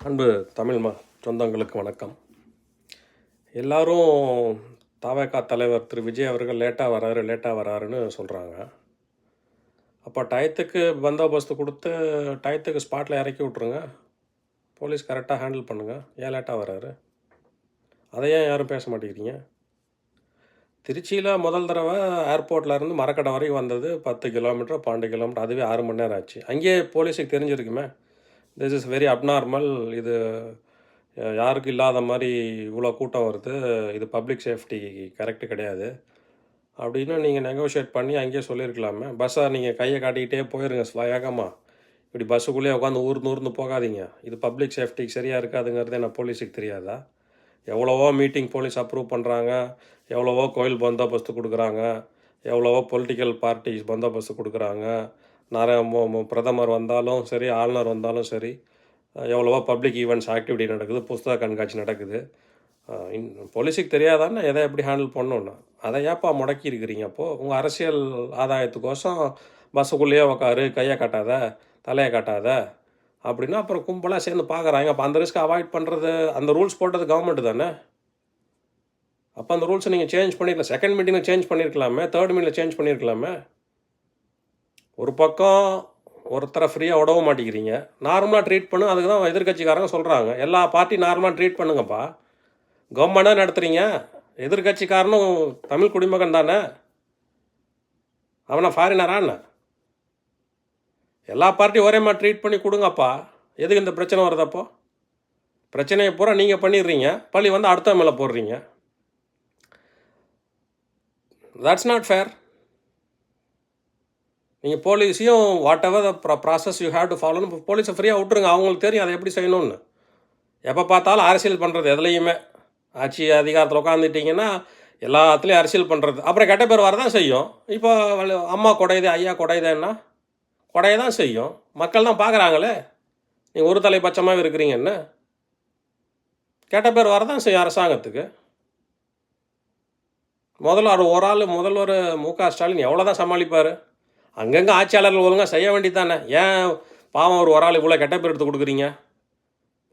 அன்பு தமிழ் சொந்தங்களுக்கு வணக்கம். எல்லாரும் தவேகா தலைவர் திரு விஜய் அவர்கள் லேட்டாக வராருன்னு சொல்கிறாங்க. அப்போ டயத்துக்கு பந்தோபஸ்து கொடுத்து டயத்துக்கு ஸ்பாட்டில் இறக்கி விட்ருங்க. போலீஸ் கரெக்டாக ஹேண்டில் பண்ணுங்கள். ஏன் லேட்டாக வராரு? அதை ஏன் யாரும் பேச மாட்டேங்கிறீங்க? திருச்சியில் முதல் தடவை ஏர்போர்ட்லேருந்து மரக்கடை வரைக்கும் வந்தது 10 கிலோமீட்டர் 12 கிலோமீட்டர், அதுவே 6 மணி நேரம் ஆச்சு. அங்கேயே போலீஸுக்கு தெரிஞ்சிருக்குமே, திஸ் இஸ் வெரி அப்நார்மல், இது யாருக்கும் இல்லாத மாதிரி இவ்வளோ கூட்டம் வருது, இது பப்ளிக் சேஃப்டி கரெக்டு கிடையாது அப்படின்னு நீங்கள் நெகோஷியேட் பண்ணி அங்கேயே சொல்லியிருக்கலாமே. பஸ்ஸை நீங்கள் கையை காட்டிக்கிட்டே போயிருங்க வேகமாக. இப்படி பஸ்ஸுக்குள்ளேயே உட்காந்து ஊர்ந்து போகாதீங்க. இது பப்ளிக் சேஃப்டிக்கு சரியாக இருக்காதுங்கிறதே நான் போலீஸுக்கு தெரியாதா? எவ்வளவோ மீட்டிங் போலீஸ் அப்ரூவ் பண்ணுறாங்க, எவ்வளவோ கோயில் பந்தோபஸ்து கொடுக்குறாங்க, எவ்வளவோ பொலிட்டிக்கல் பார்ட்டிஸ் பந்தோபஸ்து கொடுக்குறாங்க. நிறைய பிரதமர் வந்தாலும் சரி, ஆளுநர் வந்தாலும் சரி, எவ்வளவோ பப்ளிக் ஈவெண்ட்ஸ் ஆக்டிவிட்டி நடக்குது, புஸ்தக கண்காட்சி நடக்குது. போலீஸுக்கு தெரியாதான்னு எதை எப்படி ஹேண்டில் பண்ணணுன்னு அதை ஏப்பா முடக்கி இருக்கிறீங்க? அப்போது உங்கள் அரசியல் ஆதாயத்துக்கோசம் பஸ்ஸுக்குள்ளேயே உக்காரு, கையை காட்டாத, தலையை காட்டாத அப்படின்னா அப்புறம் கும்பலாக சேர்ந்து பார்க்குறாங்க. அப்போ அந்த ரிஸ்க் அவாய்ட் பண்ணுறது, அந்த ரூல்ஸ் போட்டது கவர்மெண்ட் தானே. அப்போ அந்த ரூல்ஸை நீங்கள் சேஞ்ச் பண்ணிருக்கலாம். செகண்ட் மீட்டிங்கில் சேஞ்ச் பண்ணியிருக்கலாமே, தேர்ட் மீட்டிங்கில் சேஞ்ச் பண்ணியிருக்கலாமே. ஒரு பக்கம் ஒருத்தரை ஃப்ரீயாக விடவும் மாட்டேங்கிறீங்க. நார்மலாக ட்ரீட் பண்ணு, அதுக்கு தான் எதிர்கட்சிக்காரங்க சொல்கிறாங்க. எல்லா பார்ட்டியும் நார்மலாக ட்ரீட் பண்ணுங்கப்பா. கவர்மெண்ட்டாக நடத்துகிறீங்க. எதிர்கட்சிக்காரனும் தமிழ் குடிமகன் தானே, அவனை ஃபாரினரான்னு. எல்லா பார்ட்டியும் ஒரே மாதிரி ட்ரீட் பண்ணி கொடுங்கப்பா. எதுக்கு இந்த பிரச்சனை வருதப்போ? பிரச்சனையை பூரா நீங்கள் பண்ணிடுறீங்க, பள்ளி வந்து அடுத்த மேலே போடுறீங்க. That's not fair. நீங்கள் போலீஸையும் whatever the process you have to ஃபாலோன்னு போலீஸை ஃப்ரீயாக விட்டுருங்க. அவங்களுக்கு தெரியும் அதை எப்படி செய்யணும்னு. எப்போ பார்த்தாலும் அரசியல் பண்ணுறது எதுலேயுமே. ஆட்சி அதிகாரத்தில் உட்காந்துட்டிங்கன்னா எல்லாத்துலேயும் அரசியல் பண்ணுறது, அப்புறம் கெட்ட பேர் வரதான் செய்யும். இப்போ அம்மா குடையுது, ஐயா குடையுதுன்னா குடைய தான் செய்யும். மக்கள் தான் பார்க்குறாங்களே, நீங்கள் ஒரு தலைபட்சமாக இருக்கிறீங்கன்னு. கெட்ட பேர் வரதான் செய்யும் அரசாங்கத்துக்கு. முதல்வர் மு.க. ஸ்டாலின் எவ்வளோ தான் சமாளிப்பார்? அங்கங்கே ஆட்சியாளர்கள் ஒழுங்காக செய்ய வேண்டியதானே. ஏன் பாவம் ஒரு ஆள் இவ்வளோ கெட்ட பேர் எடுத்து கொடுக்குறீங்க?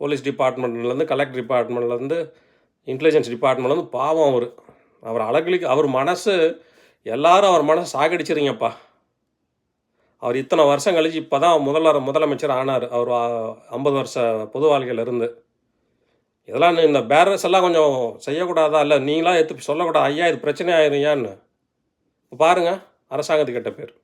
போலீஸ் டிபார்ட்மெண்ட்லேருந்து, கலெக்டர் டிபார்ட்மெண்ட்லேருந்து, இன்டெலிஜென்ஸ் டிபார்ட்மெண்ட்லேருந்து பாவம் அவர் அழகுலிக்கு அவர் மனசு, எல்லாரும் அவர் மனசை சாகடிச்சிருங்கப்பா. அவர் இத்தனை வருஷம் கழிச்சு இப்போ தான் முதலமைச்சர் ஆனார். அவர் 50 வருஷ பொது வாழ்க்கையில் இருந்து. இதெல்லாம் இந்த பேரர்ஸ் எல்லாம் கொஞ்சம் செய்யக்கூடாதா? இல்லை நீங்களாம் எடுத்து சொல்லக்கூடாது, ஐயா இது பிரச்சனை ஆயிருயான்னு. பாருங்கள் அரசாங்கத்துக்கு கெட்ட பேர்.